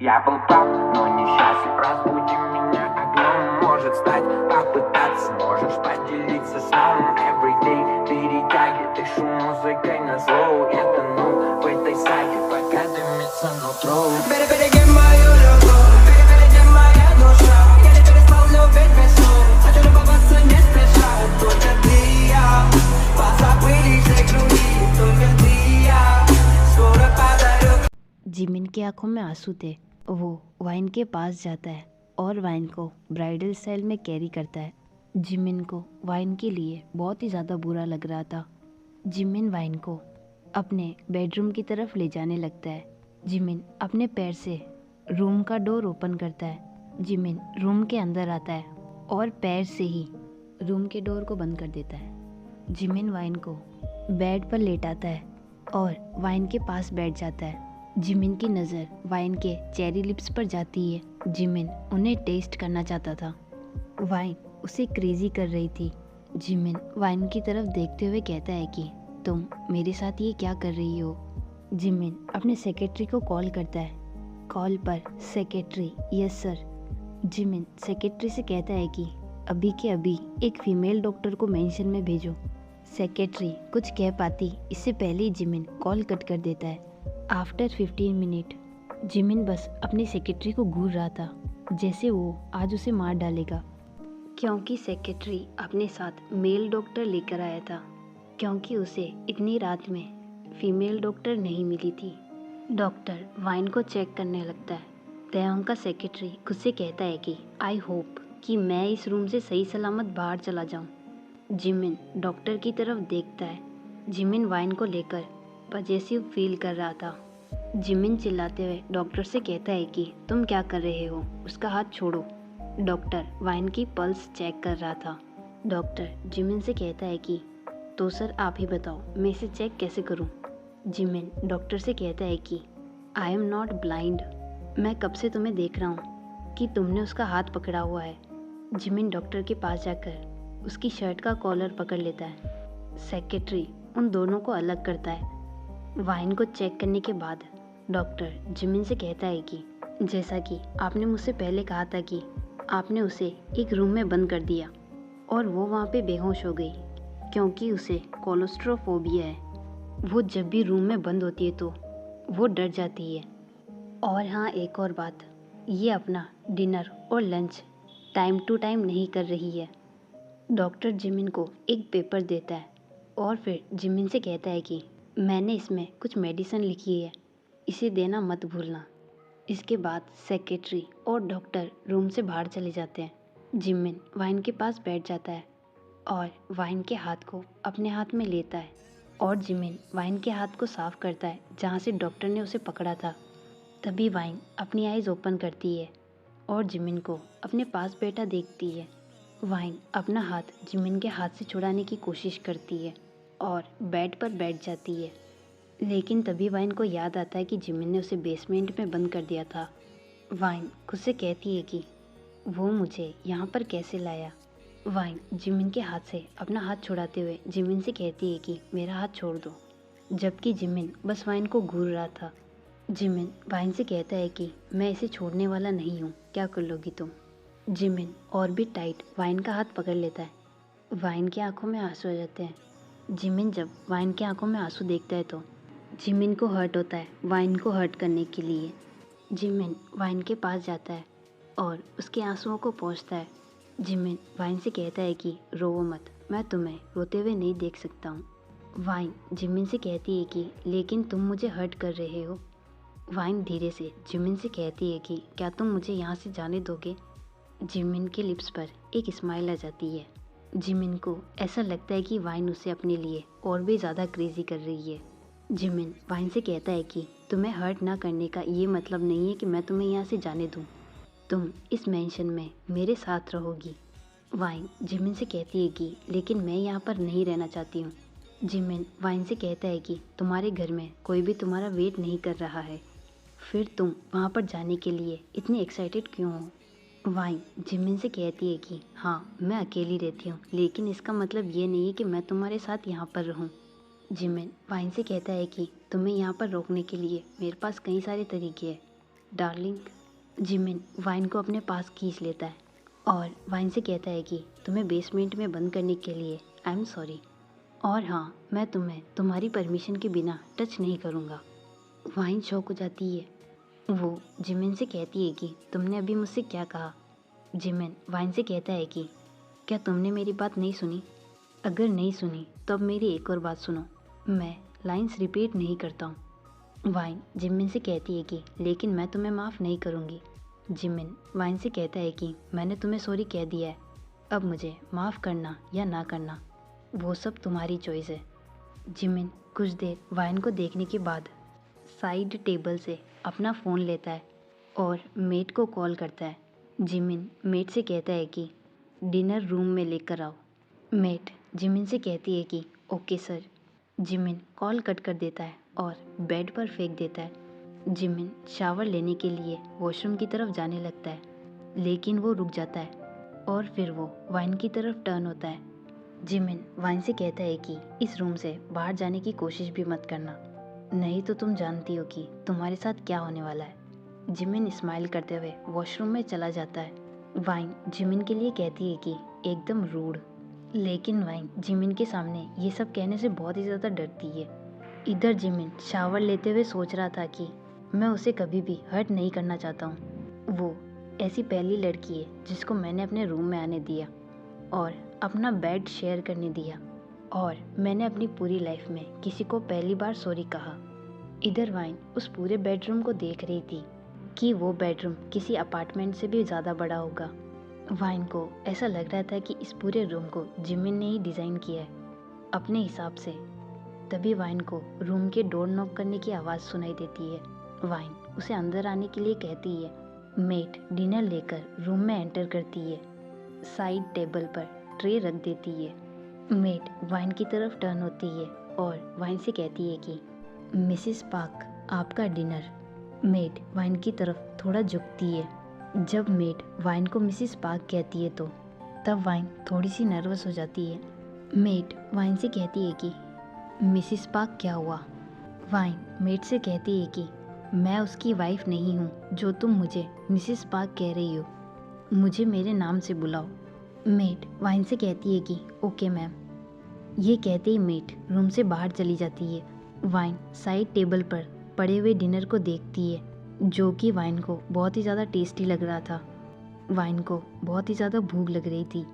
Я был прав, но несчастлив. Разбуди меня огнем, может стать попытаться. Можешь поделиться сном. Everyday перетягивай, дышу музыкой на зло. Я тону в этой саге, пока дымится нутро. Перебереги мою любовь, перебереги моя душа. Я не перестал любить без слов. Хочу любоваться не спеша. Только ты и я, позабылись все круги. Только ты и я, скоро подарю. Jimin की आंखों में आंसू थे। वो वाइन के पास जाता है और वाइन को ब्राइडल स्टाइल में कैरी करता है। जिमिन को वाइन के लिए बहुत ही ज़्यादा बुरा लग रहा था। जिमिन वाइन को अपने बेडरूम की तरफ ले जाने लगता है। जिमिन अपने पैर से रूम का डोर ओपन करता है। जिमिन रूम के अंदर आता है और पैर से ही रूम के डोर को बंद कर देता है। जिमिन वाइन को बेड पर लेटाता है और वाइन के पास बैठ जाता है। जिमिन की नज़र वाइन के चेरी लिप्स पर जाती है। जिमिन उन्हें टेस्ट करना चाहता था। वाइन उसे क्रेजी कर रही थी। जिमिन वाइन की तरफ देखते हुए कहता है कि तुम मेरे साथ ये क्या कर रही हो। जिमिन अपने सेक्रेटरी को कॉल करता है। कॉल पर secretary yes sir. Jimin secretary से कहता है कि अभी के अभी एक फीमेल डॉक्टर को मेंशन में भेजो। सेक्रेटरी कुछ कह पाती इससे पहले ही जिमिन कॉल कट कर देता है। आफ्टर 15 मिनट जिमिन बस अपने सेक्रेटरी को घूर रहा था जैसे वो आज उसे मार डालेगा, क्योंकि सेक्रेटरी अपने साथ मेल डॉक्टर लेकर आया था, क्योंकि उसे इतनी रात में फीमेल डॉक्टर नहीं मिली थी। डॉक्टर वाइन को चेक करने लगता है। तयंग का सेक्रेटरी खुद से कहता है कि आई होप कि मैं इस रूम से सही सलामत बाहर चला जाऊं। जिमिन डॉक्टर की तरफ देखता है। जिमिन वाइन को लेकर पजेसिव फील कर रहा था। जिमिन चिल्लाते हुए डॉक्टर से कहता है कि तुम क्या कर रहे हो, उसका हाथ छोड़ो। डॉक्टर वाइन की पल्स चेक कर रहा था। डॉक्टर जिमिन से कहता है कि तो सर आप ही बताओ मैं इसे चेक कैसे करूं। जिमिन डॉक्टर से कहता है कि आई एम नॉट ब्लाइंड, मैं कब से तुम्हें देख रहा हूं कि तुमने उसका हाथ पकड़ा हुआ है। जिमिन डॉक्टर के पास जाकर उसकी शर्ट का कॉलर पकड़ लेता है। सेक्रेटरी उन दोनों को अलग करता है। वाइन को चेक करने के बाद डॉक्टर जिमिन से कहता है कि जैसा कि आपने मुझसे पहले कहा था कि आपने उसे एक रूम में बंद कर दिया और वो वहाँ पे बेहोश हो गई क्योंकि उसे कोलोस्ट्रोफोबिया है। वो जब भी रूम में बंद होती है तो वो डर जाती है। और हाँ, एक और बात, ये अपना डिनर और लंच टाइम टू टाइम नहीं कर रही है। डॉक्टर जिमिन को एक पेपर देता है और फिर जिमिन से कहता है कि मैंने इसमें कुछ मेडिसिन लिखी है, इसे देना मत भूलना। इसके बाद सेक्रेटरी और डॉक्टर रूम से बाहर चले जाते हैं। जिमिन वाइन के पास बैठ जाता है और वाइन के हाथ को अपने हाथ में लेता है और जिमिन वाइन के हाथ को साफ करता है जहाँ से डॉक्टर ने उसे पकड़ा था। तभी वाइन अपनी आइज़ ओपन करती है और जिमिन को अपने पास बैठा देखती है। वाइन अपना हाथ जिमिन के हाथ से छुड़ाने की कोशिश करती है और बेड पर बैठ जाती है, लेकिन तभी वाइन को याद आता है कि जिमिन ने उसे बेसमेंट में बंद कर दिया था। वाइन खुद से कहती है कि वो मुझे यहाँ पर कैसे लाया। वाइन जिमिन के हाथ से अपना हाथ छुड़ाते हुए जिमिन से कहती है कि मेरा हाथ छोड़ दो, जबकि जिमिन बस वाइन को घूर रहा था। जिमिन वाइन से कहता है कि मैं इसे छोड़ने वाला नहीं हूँ, क्या कर लोगी तुम। जिमिन और भी टाइट वाइन का हाथ पकड़ लेता है। वाइन की आंखों में आंसू आ जाते हैं। जिमिन जब वाइन की आंखों में आंसू देखता है तो जिमिन को हर्ट होता है वाइन को हर्ट करने के लिए। जिमिन वाइन के पास जाता है और उसके आंसुओं को पोंछता है। जिमिन वाइन से कहता है कि रोवो मत, मैं तुम्हें रोते हुए नहीं देख सकता हूँ। वाइन जिमिन से कहती है कि लेकिन तुम मुझे हर्ट कर रहे हो। वाइन धीरे से जिमिन से कहती है कि क्या तुम मुझे यहाँ से जाने दोगे। जिमिन के लिप्स पर एक स्माइल आ जाती है। जिमिन को ऐसा लगता है कि वाइन उसे अपने लिए और भी ज़्यादा क्रेजी कर रही है। जिमिन वाइन से कहता है कि तुम्हें हर्ट ना करने का ये मतलब नहीं है कि मैं तुम्हें यहाँ से जाने दूँ, तुम इस मेंशन में मेरे साथ रहोगी। वाइन जिमिन से कहती है कि लेकिन मैं यहाँ पर नहीं रहना चाहती हूँ। जिमिन वाइन से कहता है कि तुम्हारे घर में कोई भी तुम्हारा वेट नहीं कर रहा है, फिर तुम वहाँ पर जाने के लिए इतनी एक्साइटेड क्यों हो। वाइन जिमिन से कहती है कि हाँ, मैं अकेली रहती हूँ, लेकिन इसका मतलब ये नहीं है कि मैं तुम्हारे साथ यहाँ पर रहूँ। जिमिन वाइन से कहता है कि तुम्हें यहाँ पर रोकने के लिए मेरे पास कई सारे तरीके हैं। डार्लिंग। जिमिन वाइन को अपने पास खींच लेता है और वाइन से कहता है कि तुम्हें बेसमेंट में बंद करने के लिए आई एम सॉरी, और हाँ, मैं तुम्हें तुम्हारी परमिशन के बिना टच नहीं करूँगा। वाइन शॉक हो जाती है। वो जिमिन से कहती है कि तुमने अभी मुझसे क्या कहा। जिमिन वाइन से कहता है कि क्या तुमने मेरी बात नहीं सुनी? अगर नहीं सुनी तो अब मेरी एक और बात सुनो, मैं लाइंस रिपीट नहीं करता हूँ। वाइन जिमिन से कहती है कि लेकिन मैं तुम्हें माफ़ नहीं करूँगी। जिमिन वाइन से कहता है कि मैंने तुम्हें सॉरी कह दिया है, अब मुझे माफ़ करना या ना करना वो सब तुम्हारी चॉइस है। जिमिन कुछ देर वाइन को देखने के बाद साइड टेबल से अपना फ़ोन लेता है और मेट को कॉल करता है। जिमिन मेट से कहता है कि डिनर रूम में लेकर आओ। मेट जिमिन से कहती है कि okay sir. Jimin call cut कर देता है और बेड पर फेंक देता है। जिमिन शावर लेने के लिए वॉशरूम की तरफ जाने लगता है, लेकिन वो रुक जाता है और फिर वो वाइन की तरफ टर्न होता है। जिमिन वाइन से कहता है कि इस रूम से बाहर जाने की कोशिश भी मत करना, नहीं तो तुम जानती हो कि तुम्हारे साथ क्या होने वाला है। जिमिन स्माइल करते हुए वॉशरूम में चला जाता है। वाइन जिमिन के लिए कहती है कि एकदम रूड, लेकिन वाइन जिमिन के सामने ये सब कहने से बहुत ही ज़्यादा डरती है। इधर जिमिन शावर लेते हुए सोच रहा था कि मैं उसे कभी भी हर्ट नहीं करना चाहता हूँ। वो ऐसी पहली लड़की है जिसको मैंने अपने रूम में आने दिया और अपना बेड शेयर करने दिया, और मैंने अपनी पूरी लाइफ में किसी को पहली बार सॉरी कहा। इधर वाइन उस पूरे बेडरूम को देख रही थी कि वो बेडरूम किसी अपार्टमेंट से भी ज़्यादा बड़ा होगा। वाइन को ऐसा लग रहा था कि इस पूरे रूम को जिमिन ने ही डिज़ाइन किया है अपने हिसाब से। तभी वाइन को रूम के डोर नॉक करने की आवाज़ सुनाई देती है। वाइन उसे अंदर आने के लिए कहती है। मेट डिनर लेकर रूम में एंटर करती है, साइड टेबल पर ट्रे रख देती है। मेट वाइन की तरफ टर्न होती है और वाइन से कहती है कि मिसिस पार्क, आपका डिनर। मेट वाइन की तरफ थोड़ा झुकती है। जब मेट वाइन को मिसिस पार्क कहती है तो तब वाइन थोड़ी सी नर्वस हो जाती है। मेट वाइन से कहती है कि मिसिस पार्क क्या हुआ? वाइन मेट से कहती है कि मैं उसकी वाइफ नहीं हूँ जो तुम मुझे मिसिस पार्क कह रही हो, मुझे मेरे नाम से बुलाओ। मेट वाइन से कहती है कि ओके मैम। ये कहते ही मेट रूम से बाहर चली जाती है। वाइन साइड टेबल पर पड़े हुए डिनर को देखती है, जो कि वाइन को बहुत ही ज़्यादा टेस्टी लग रहा था। वाइन को बहुत ही ज़्यादा भूख लग रही थी।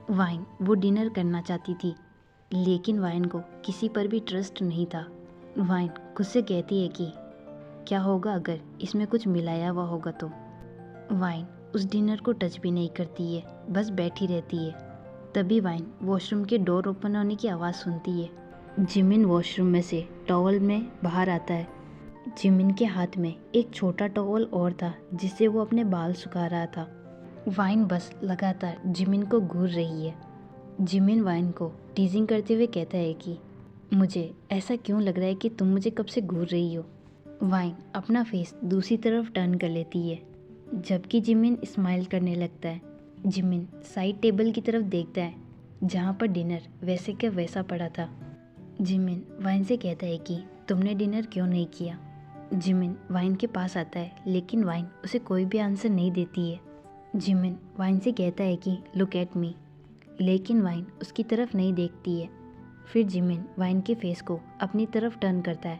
वाइन वो डिनर करना चाहती थी, लेकिन वाइन को किसी पर भी ट्रस्ट नहीं था। वाइन खुद से कहती है कि क्या होगा अगर इसमें कुछ मिलाया हुआ होगा तो। वाइन उस डिनर को टच भी नहीं करती है, बस बैठी रहती है। तभी वाइन वॉशरूम के डोर ओपन होने की आवाज़ सुनती है। जिमिन वॉशरूम में से टॉवल में बाहर आता है। जिमिन के हाथ में एक छोटा टॉवल और था जिससे वो अपने बाल सुखा रहा था। वाइन बस लगातार जिमिन को घूर रही है। जिमिन वाइन को टीजिंग करते हुए कहता है कि मुझे ऐसा क्यों लग रहा है कि तुम मुझे कब से घूर रही हो। वाइन अपना फेस दूसरी तरफ टर्न कर लेती है, जबकि जिमिन स्माइल करने लगता है। जिमिन साइड टेबल की तरफ देखता है जहाँ पर डिनर वैसे का वैसा पड़ा था। जिमिन वाइन से कहता है कि तुमने डिनर क्यों नहीं किया। जिमिन वाइन के पास आता है, लेकिन वाइन उसे कोई भी आंसर नहीं देती है। जिमिन वाइन से कहता है कि लुक एट मी, लेकिन वाइन उसकी तरफ नहीं देखती है। फिर जिमिन वाइन के फेस को अपनी तरफ टर्न करता है,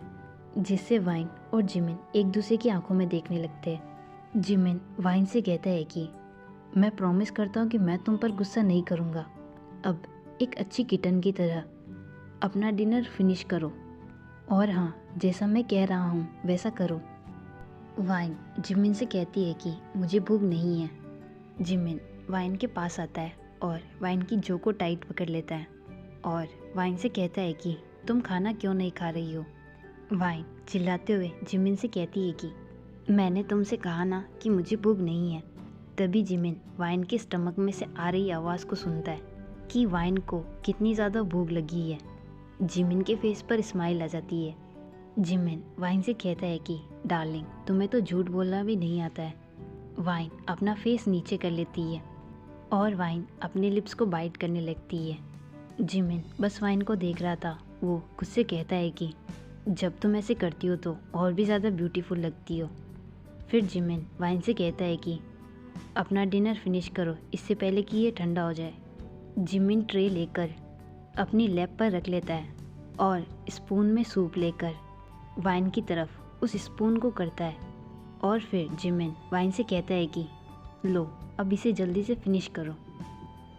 जिससे वाइन और जिमिन एक दूसरे की आंखों में देखने लगते हैं। जिमिन वाइन से कहता है कि मैं प्रॉमिस करता हूँ कि मैं तुम पर गुस्सा नहीं करूँगा। अब एक अच्छी किटन की तरह अपना डिनर फिनिश करो, और हाँ, जैसा मैं कह रहा हूँ वैसा करो। वाइन जिमिन से कहती है कि मुझे भूख नहीं है। जिमिन वाइन के पास आता है और वाइन की जो को टाइट पकड़ लेता है और वाइन से कहता है कि तुम खाना क्यों नहीं खा रही हो। वाइन चिल्लाते हुए जिमिन से कहती है कि मैंने तुमसे कहा ना कि मुझे भूख नहीं है। तभी जिमिन वाइन के स्टमक में से आ रही आवाज़ को सुनता है कि वाइन को कितनी ज़्यादा भूख लगी है। जिमिन के फेस पर स्माइल आ जाती है। जिमिन वाइन से कहता है कि डार्लिंग, तुम्हें तो झूठ बोलना भी नहीं आता है। वाइन अपना फेस नीचे कर लेती है और वाइन अपने लिप्स को बाइट करने लगती है। जिमिन बस वाइन को देख रहा था। वो खुद से कहता है कि जब तुम ऐसे करती हो तो और भी ज़्यादा ब्यूटीफुल लगती हो। फिर जिमिन वाइन से कहता है कि अपना डिनर फिनिश करो इससे पहले कि ये ठंडा हो जाए। जिमिन ट्रे लेकर अपनी लैप पर रख लेता है और स्पून में सूप लेकर वाइन की तरफ उस स्पून को करता है और फिर जिमिन वाइन से कहता है कि लो अब इसे जल्दी से फिनिश करो।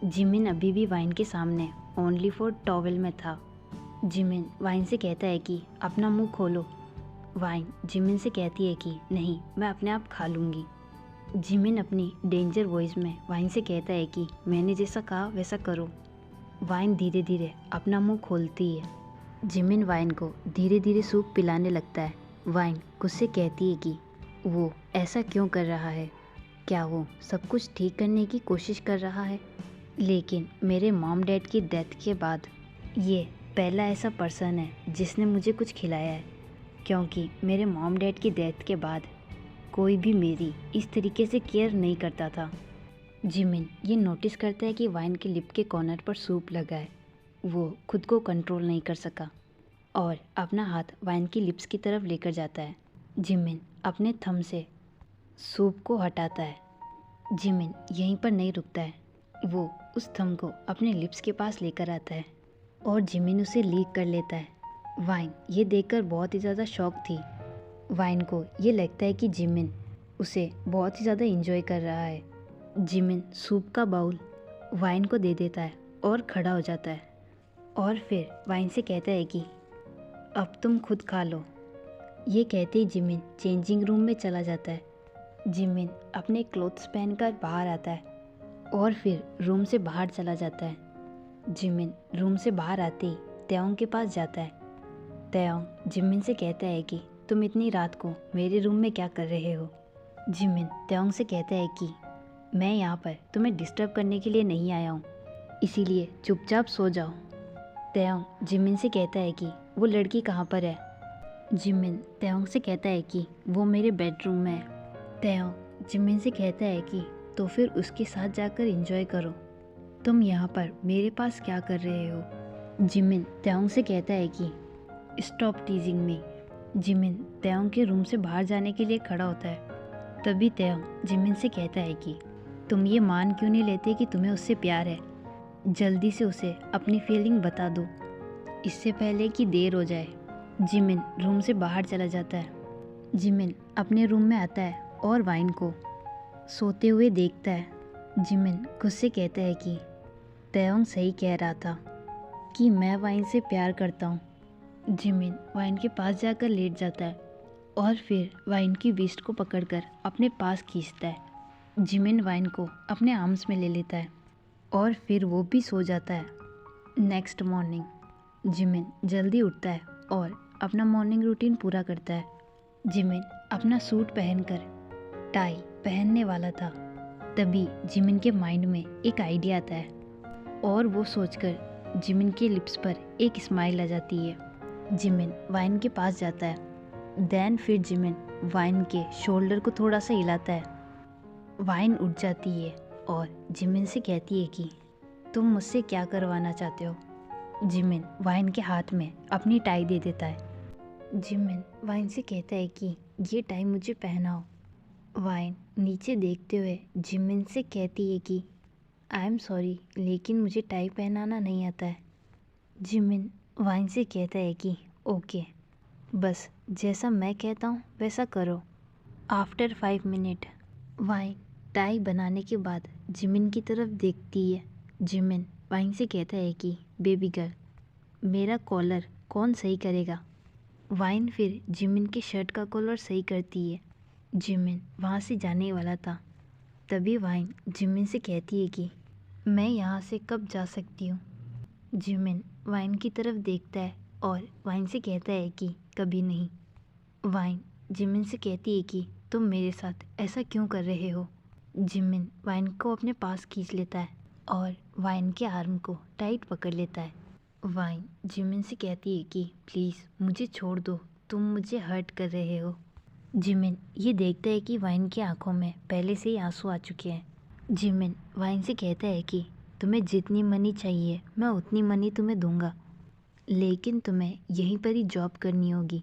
जिमिन अभी भी वाइन के सामने ओनली फॉर टॉवेल में था। जिमिन वाइन से कहता है कि अपना मुंह खोलो। वाइन जिमिन से कहती है कि नहीं, मैं अपने आप खा लूँगी। जिमिन अपनी डेंजर वॉइस में वाइन से कहता है कि मैंने जैसा कहा वैसा करो। वाइन धीरे धीरे अपना मुंह खोलती है। जिमिन वाइन को धीरे धीरे सूप पिलाने लगता है। वाइन गुस्से कहती है कि वो ऐसा क्यों कर रहा है, क्या वो सब कुछ ठीक करने की कोशिश कर रहा है? लेकिन मेरे मॉम डैड की डेथ के बाद ये पहला ऐसा पर्सन है जिसने मुझे कुछ खिलाया है, क्योंकि मेरे मॉम डैड की डेथ के बाद कोई भी मेरी इस तरीके से केयर नहीं करता था। जिमिन ये नोटिस करता है कि वाइन के लिप के कॉर्नर पर सूप लगा है। वो खुद को कंट्रोल नहीं कर सका और अपना हाथ वाइन की लिप्स की तरफ लेकर जाता है। जिमिन अपने थंब से सूप को हटाता है। जिमिन यहीं पर नहीं रुकता है, वो उस थंब को अपने लिप्स के पास लेकर आता है और जिमिन उसे लीक कर लेता है। वाइन ये देखकर बहुत ही ज़्यादा शॉक थी। वाइन को ये लगता है कि जिमिन उसे बहुत ही ज़्यादा एंजॉय कर रहा है। जिमिन सूप का बाउल वाइन को दे देता है और खड़ा हो जाता है और फिर वाइन से कहता है कि अब तुम खुद खा लो। ये कहते ही जिमिन चेंजिंग रूम में चला जाता है। जिमिन अपने क्लोथ्स पहनकर बाहर आता है और फिर रूम से बाहर चला जाता है। जिमिन रूम से बाहर आते ही तेओंग के पास जाता है। तेओंग जिमिन से कहता है कि तुम इतनी रात को मेरे रूम में क्या कर रहे हो? जिमिन तेओंग से कहता है कि मैं यहाँ पर तुम्हें डिस्टर्ब करने के लिए नहीं आया हूँ, इसीलिए चुपचाप सो जाओ। तेओंग जिमिन से कहता है कि वो लड़की कहाँ पर है? जिमिन तेओंग से कहता है कि वो मेरे बेडरूम में है। तेओंग जिमिन से कहता है कि तो फिर उसके साथ जाकर एंजॉय करो, तुम यहाँ पर मेरे पास क्या कर रहे हो? जिमिन तेओंग से कहता है कि स्टॉप टीजिंग मी। जिमिन तेओंग के रूम से बाहर जाने के लिए खड़ा होता है। तभी तेओंग जिमिन से कहता है कि तुम ये मान क्यों नहीं लेते कि तुम्हें उससे प्यार है? जल्दी से उसे अपनी फीलिंग बता दो इससे पहले कि देर हो जाए। जिमिन रूम से बाहर चला जाता है। जिमिन अपने रूम में आता है और वाइन को सोते हुए देखता है। जिमिन खुद से कहता है कि तेओंग सही कह रहा था कि मैं वाइन से प्यार करता हूँ। जिमिन वाइन के पास जाकर लेट जाता है और फिर वाइन की वेस्ट को पकड़कर अपने पास खींचता है। जिमिन वाइन को अपने आर्म्स में ले लेता है और फिर वो भी सो जाता है। नेक्स्ट मॉर्निंग जिमिन जल्दी उठता है और अपना मॉर्निंग रूटीन पूरा करता है। जिमिन अपना सूट पहनकर टाई पहनने वाला था, तभी जिमिन के माइंड में एक आइडिया आता है और वो सोचकर जिमिन के लिप्स पर एक स्माइल आ जाती है। जिमिन वाइन के पास जाता है। देन फिर जिमिन वाइन के शोल्डर को थोड़ा सा हिलाता है। वाइन उठ जाती है और जिमिन से कहती है कि तुम मुझसे क्या करवाना चाहते हो? जिमिन वाइन के हाथ में अपनी टाई दे देता है। जिमिन वाइन से कहता है कि ये टाई मुझे पहनाओ। वाइन नीचे देखते हुए जिमिन से कहती है कि आई एम सॉरी, लेकिन मुझे टाई पहनाना नहीं आता है। जिमिन वाइन से कहता है कि ओके, बस जैसा मैं कहता हूँ वैसा करो। आफ्टर 5 मिनट वाइन टाई बनाने के बाद जिमिन की तरफ देखती है। जिमिन वाइन से कहता है कि बेबी गर्ल, मेरा कॉलर कौन सही करेगा? वाइन फिर जिमिन के शर्ट का कॉलर सही करती है। जिमिन वहाँ से जाने वाला था, तभी वाइन जिमिन से कहती है कि मैं यहाँ से कब जा सकती हूँ? जिमिन वाइन की तरफ देखता है और वाइन से कहता है कि कभी नहीं। वाइन जिमिन से कहती है कि तुम मेरे साथ ऐसा क्यों कर रहे हो? जिमिन वाइन को अपने पास खींच लेता है और वाइन के आर्म को टाइट पकड़ लेता है। वाइन जिमिन से कहती है कि प्लीज़ मुझे छोड़ दो, तुम मुझे हर्ट कर रहे हो। जिमिन ये देखता है कि वाइन की आंखों में पहले से ही आंसू आ चुके हैं। जिमिन वाइन से कहता है कि तुम्हें जितनी मनी चाहिए मैं उतनी मनी तुम्हें दूंगा, लेकिन तुम्हें यहीं पर ही जॉब करनी होगी।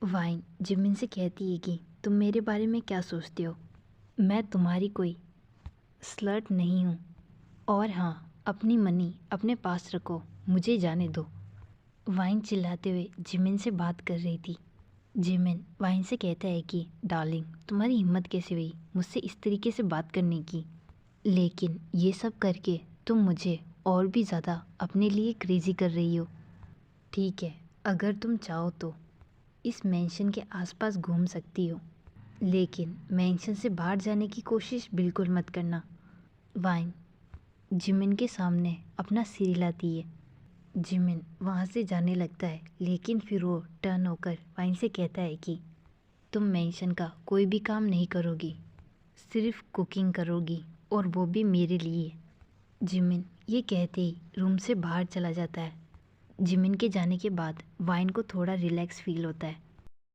वाइन जिमिन से कहती है कि तुम मेरे बारे में क्या सोचते हो? मैं तुम्हारी कोई स्लर्ट नहीं हूँ। और हाँ, अपनी मनी अपने पास रखो, मुझे जाने दो। वाइन चिल्लाते हुए जिमिन से बात कर रही थी। जिमिन वाइन से कहता है कि डार्लिंग, तुम्हारी हिम्मत कैसे हुई मुझसे इस तरीके से बात करने की? लेकिन ये सब करके तुम मुझे और भी ज़्यादा अपने लिए क्रेज़ी कर रही हो। ठीक है, अगर तुम चाहो तो इस मेंशन के आसपास घूम सकती हो, लेकिन मेंशन से बाहर जाने की कोशिश बिल्कुल मत करना। वाइन जिमिन के सामने अपना सिर हिलाती है। जिमिन वहाँ से जाने लगता है, लेकिन फिर वो टर्न होकर वाइन से कहता है कि तुम मेंशन का कोई भी काम नहीं करोगी, सिर्फ कुकिंग करोगी, और वो भी मेरे लिए। जिमिन ये कहते ही रूम से बाहर चला जाता है। जिमिन के जाने के बाद वाइन को थोड़ा रिलैक्स फील होता है।